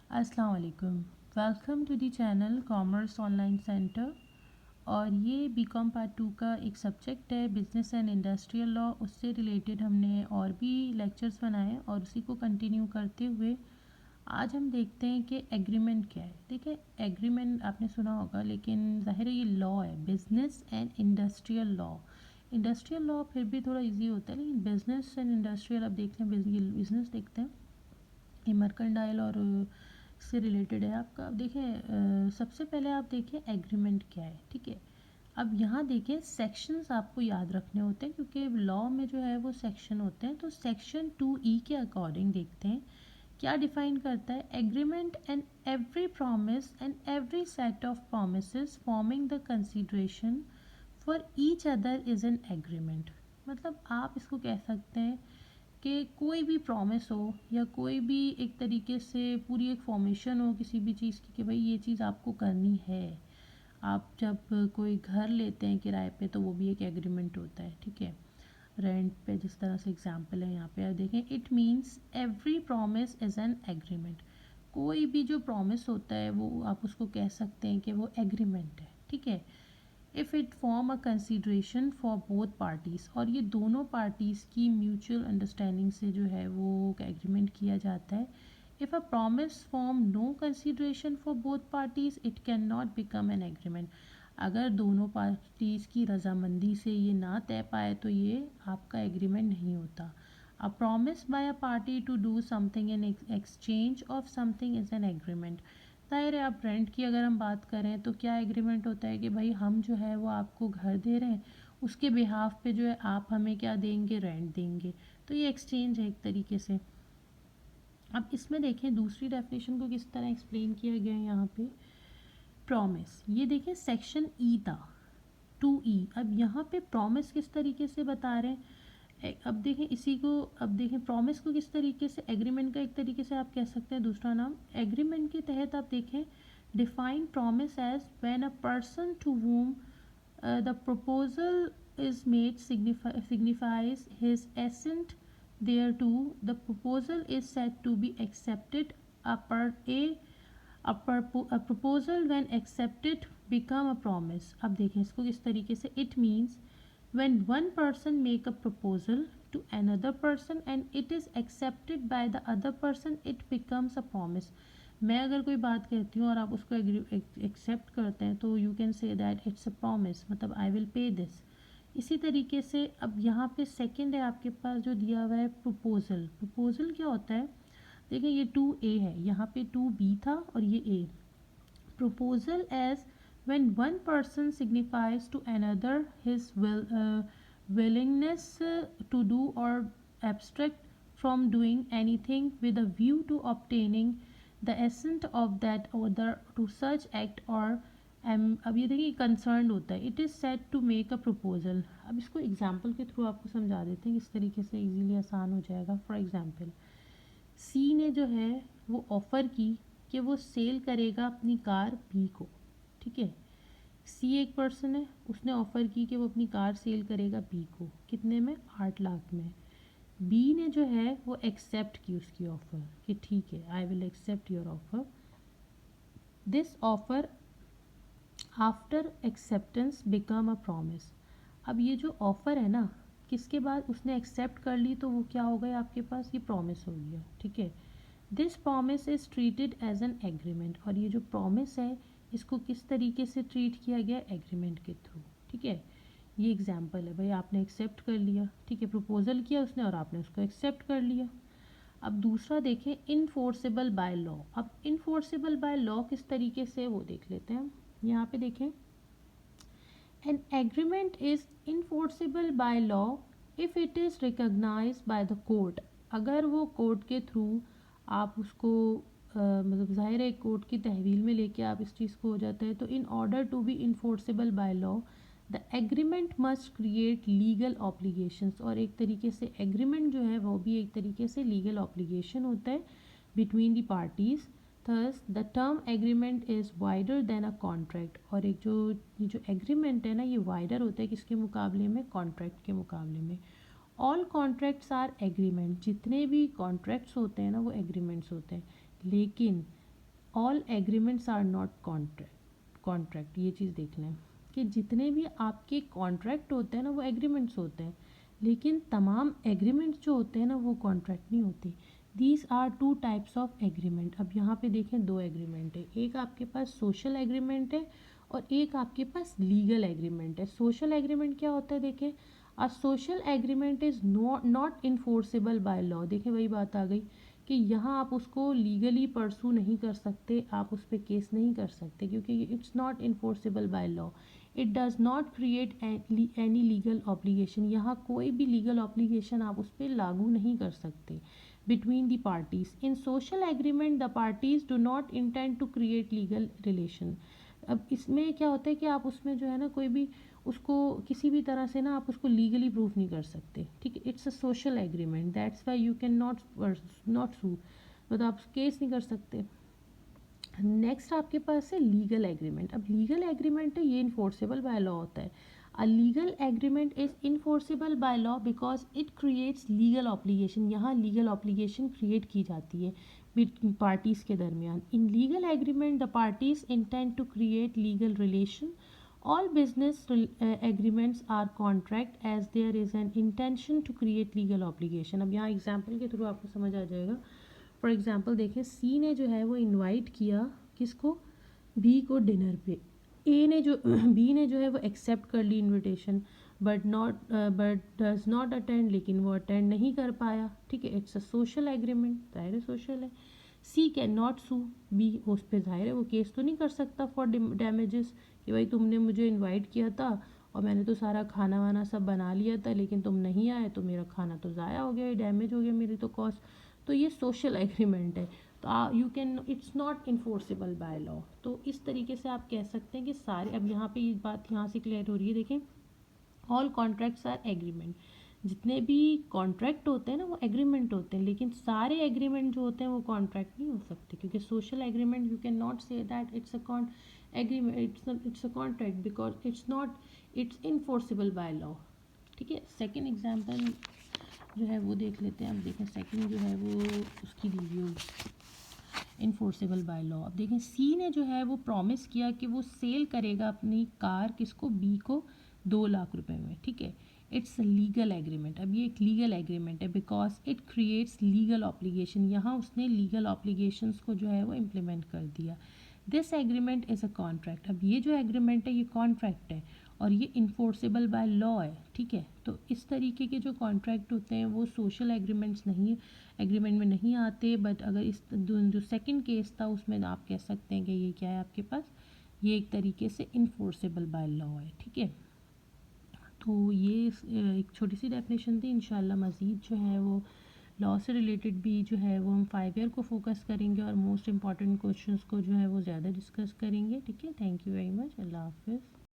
अस्सलाम वालेकुम। Welcome to the channel commerce online centre. और ये बीकॉम पार्ट 2 का एक सब्जेक्ट है बिज़नेस एंड इंडस्ट्रियल लॉ। उससे रिलेटेड हमने और भी लेक्चर्स बनाए और उसी को कंटिन्यू करते हुए आज हम देखते हैं कि एग्रीमेंट क्या है। देखिए, एग्रीमेंट आपने सुना होगा, लेकिन ज़ाहिर है ये लॉ है, business and industrial law. Industrial law फिर भी थोड़ा इजी होता है, लेकिन बिज़नेस एंड इंडस्ट्रियल अब देखते हैं। बिज़नेस देखते हैं, ये मर्केंटाइल और से रिलेटेड है आपका। अब देखें, सबसे पहले आप देखें एग्रीमेंट क्या है, ठीक है। अब यहाँ देखें, सेक्शंस आपको याद रखने होते हैं क्योंकि लॉ में जो है वो सेक्शन होते हैं। तो सेक्शन 2E के अकॉर्डिंग देखते हैं क्या डिफाइन करता है। Agreement and every promise and every set of promise forming the consideration for each other is an agreement. मतलब आप इसको कह सकते हैं कि कोई भी प्रॉमिस हो या कोई भी एक तरीके से पूरी एक फॉर्मेशन हो किसी भी चीज़ की कि भाई ये चीज़ आपको करनी है। आप जब कोई घर लेते हैं किराए पे तो वो भी एक एग्रीमेंट होता है, ठीक है। रेंट पे जिस तरह से एग्जांपल है यहाँ पे आप देखें, it means every promise is an agreement. कोई भी जो प्रॉमिस होता है वो आप उसको कह सकते हैं कि वो एग्रीमेंट है, ठीक है। If it form a consideration for both parties, और ये दोनों पार्टीज़ की म्यूचुअल अंडरस्टैंडिंग से जो है वो एग्रीमेंट किया जाता है। If a promise form no consideration for both parties it can not become an agreement. अगर दोनों पार्टीज़ की रजामंदी से ये ना तय पाए तो ये आपका एग्रीमेंट नहीं होता। A promise by a party to do something in exchange of something is an agreement. ज़ाहिर है, आप रेंट की अगर हम बात करें तो क्या एग्रीमेंट होता है कि भाई हम जो है वो आपको घर दे रहे हैं, उसके बिहाफ पे जो है आप हमें क्या देंगे, रेंट देंगे। तो ये एक्सचेंज है एक तरीके से। अब इसमें देखें दूसरी डेफिनेशन को किस तरह एक्सप्लेन किया गया है यहाँ पे। प्रॉमिस, ये देखें सेक्शन ई था, 2E। अब यहाँ पे प्रॉमिस किस तरीके से बता रहे हैं। अब देखें इसी को, अब देखें प्रॉमिस को किस तरीके से, एग्रीमेंट का एक तरीके से आप कह सकते हैं दूसरा नाम। एग्रीमेंट के तहत आप देखें, define promise as when a person to whom the proposal is made signifies his assent thereto. The proposal is said to be accepted. A, per, a proposal when accepted become a promise. अब देखें इसको किस तरीके से। It means when one person make a proposal to another person and it is accepted by the other person it becomes a promise. मैं अगर कोई बात कहती हूँ और आप उसको एक्सेप्ट करते हैं तो you can say that it's a promise, मतलब आई विल पे दिस। इसी तरीके से अब यहाँ पे सेकंड है आपके पास जो दिया हुआ है प्रपोजल। प्रपोजल क्या होता है, देखिए ये 2A है, यहाँ पे 2B था और ये A। Proposal as when one person signifies to another his willingness to do or abstract from doing anything with a view to obtaining the assent of that other to such act or अब ये देखिए concern होता है। It is set to make a proposal. अब इसको example के through आपको समझा देते हैं किस तरीके से इजीली आसान हो जाएगा। फॉर एग्जाम्पल, सी ने जो है वो ऑफ़र की कि वो सेल करेगा अपनी कार बी को, ठीक है। सी एक पर्सन है, उसने ऑफ़र की कि वो अपनी कार सेल करेगा बी को, कितने में, 8 लाख में। बी ने जो है वो एक्सेप्ट की उसकी ऑफ़र कि ठीक है, I will accept your offer. This offer after acceptance become a promise. अब ये जो ऑफ़र है ना, किसके बाद उसने एक्सेप्ट कर ली तो वो क्या हो गया आपके पास, ये प्रॉमिस हो गया, ठीक है। This promise is treated as an agreement, और ये जो प्रॉमिस है इसको किस तरीके से ट्रीट किया गया, एग्रीमेंट के थ्रू, ठीक है। ये एग्जाम्पल है, भाई आपने एक्सेप्ट कर लिया, ठीक है, प्रपोजल किया उसने और आपने उसको एक्सेप्ट कर लिया। अब दूसरा देखें, इनफोर्सेबल बाय लॉ। अब इनफोर्सेबल बाय लॉ किस तरीके से वो देख लेते हैं। यहाँ पे देखें, an agreement is enforceable by law if it is recognise by the court. अगर वो कोर्ट के थ्रू आप उसको मतलब ज़ाहिर है कोर्ट की तहवील में लेके आप इस चीज़ को हो जाता है, तो in order to be enforceable by law the agreement must create legal obligations. और एक तरीके से एग्रीमेंट जो है वो भी एक तरीके से लीगल ऑब्लिगेशन होता है between the parties. Thus the term agreement is wider than a contract. और एक जो ये जो एग्रीमेंट है ना, ये वाइडर होता है किसके मुकाबले में, कॉन्ट्रैक्ट के मुकाबले में। ऑल कॉन्ट्रैक्ट्स आर एग्रीमेंट, जितने भी कॉन्ट्रैक्ट्स होते हैं ना वो एग्रीमेंट्स होते हैं। लेकिन all agreements are not contract. ये चीज़ देखना है कि जितने भी आपके कॉन्ट्रैक्ट होते हैं ना वो एग्रीमेंट्स होते हैं, लेकिन तमाम एग्रीमेंट्स जो होते हैं ना वो कॉन्ट्रैक्ट नहीं होते। These are two types of agreement. अब यहाँ पे देखें दो एग्रीमेंट है, एक आपके पास सोशल एग्रीमेंट है और एक आपके पास लीगल एग्रीमेंट है। सोशल एग्रीमेंट क्या होता है, देखें अ social agreement is not enforceable by law. देखें वही बात आ गई कि यहाँ आप उसको लीगली परसू नहीं कर सकते, आप उस पर केस नहीं कर सकते क्योंकि it's not enforceable by law. It does not create any legal obligation. यहाँ कोई भी लीगल ऑब्लिगेशन आप उस पर लागू नहीं कर सकते between the parties. In social agreement the parties do not intend to create legal relation. अब इसमें क्या होता है कि आप उसमें जो है ना कोई भी उसको किसी भी तरह से ना आप उसको लीगली प्रूफ नहीं कर सकते, ठीक है। It's a social agreement, that's why you cannot नॉट सू, मतलब आप केस नहीं कर सकते। नेक्स्ट आपके पास है लीगल एग्रीमेंट। अब लीगल एग्रीमेंट है ये इन्फोर्सेबल बाय लॉ होता है। A legal agreement is enforceable by law because it creates legal obligation. यहाँ लीगल ऑब्लिगेशन क्रिएट की जाती है पार्टीज़ के दरमियान। In legal agreement the parties intend to create legal relation. All business agreements are contract as there is an intention to create legal obligation। अब यहाँ example के through आपको समझ आ जाएगा। फॉर एग्जाम्पल देखें, सी ने जो है वो इनवाइट किया किसको, बी को डिनर पे। ए ने जो बी ने जो है वो एक्सेप्ट कर ली invitation but does not attend, लेकिन वो अटेंड नहीं कर पाया, ठीक है। इट्स अ सोशल एग्रीमेंट, जाहिर है सोशल है। सी कैन नॉट सू बी, उस पर जाहिर है वो केस तो नहीं कर सकता फॉर डैमेजेस कि भाई तुमने मुझे इनवाइट किया था और मैंने तो सारा खाना वाना सब बना लिया था लेकिन तुम नहीं आए तो मेरा खाना तो ज़ाया हो गया, डैमेज हो गया, मेरी तो कॉस्ट। तो ये सोशल एग्रीमेंट है, तो you can it's not enforceable by law. तो इस तरीके से आप कह सकते हैं कि सारे, अब यहाँ पे ये बात यहाँ से क्लियर हो रही है। देखें ऑल कॉन्ट्रैक्ट्स आर एग्रीमेंट, जितने भी कॉन्ट्रैक्ट होते हैं ना वो एग्रीमेंट होते हैं, लेकिन सारे एग्रीमेंट जो होते हैं वो कॉन्ट्रैक्ट नहीं हो सकते क्योंकि social agreement you cannot not say that it's a agreement, it's a contract because it's enforceable by law, ठीक है। सेकेंड एग्जाम्पल जो है वो देख लेते हैं। अब देखें सेकेंड जो है वो उसकी दी हुई इन्फोर्सेबल बाय लॉ। अब देखें सी ने जो है वो प्रॉमिस किया कि वो सेल करेगा अपनी कार किसको, बी को 2 लाख रुपए में, ठीक है। It's legal agreement. अब ये एक लीगल एग्रीमेंट है because it creates legal obligation. यहाँ उसने लीगल ऑब्लिगेशंस को जो है वो इम्प्लीमेंट कर दिया। This agreement is a contract. अब ये जो एग्रीमेंट है ये कॉन्ट्रैक्ट है और ये इन्फोर्सेबल बाय लॉ है, ठीक है। तो इस तरीके के जो कॉन्ट्रैक्ट होते हैं वो सोशल एग्रीमेंट्स नहीं, एग्रीमेंट में नहीं आते। बट अगर इस जो सेकंड केस था उसमें आप कह सकते हैं कि ये क्या है आपके पास, ये एक तरीके से इन्फोर्सेबल बाय लॉ है, ठीक है। तो ये एक छोटी सी डेफिनेशन थी। इंशाल्लाह मज़ीद जो है वो लॉ से रिलेटेड भी जो है वो हम 5 ईयर को फोकस करेंगे और मोस्ट इंपॉर्टेंट क्वेश्चंस को जो है वो ज़्यादा डिस्कस करेंगे, ठीक है। थैंक यू वेरी मच, अल्लाह हाफिज़।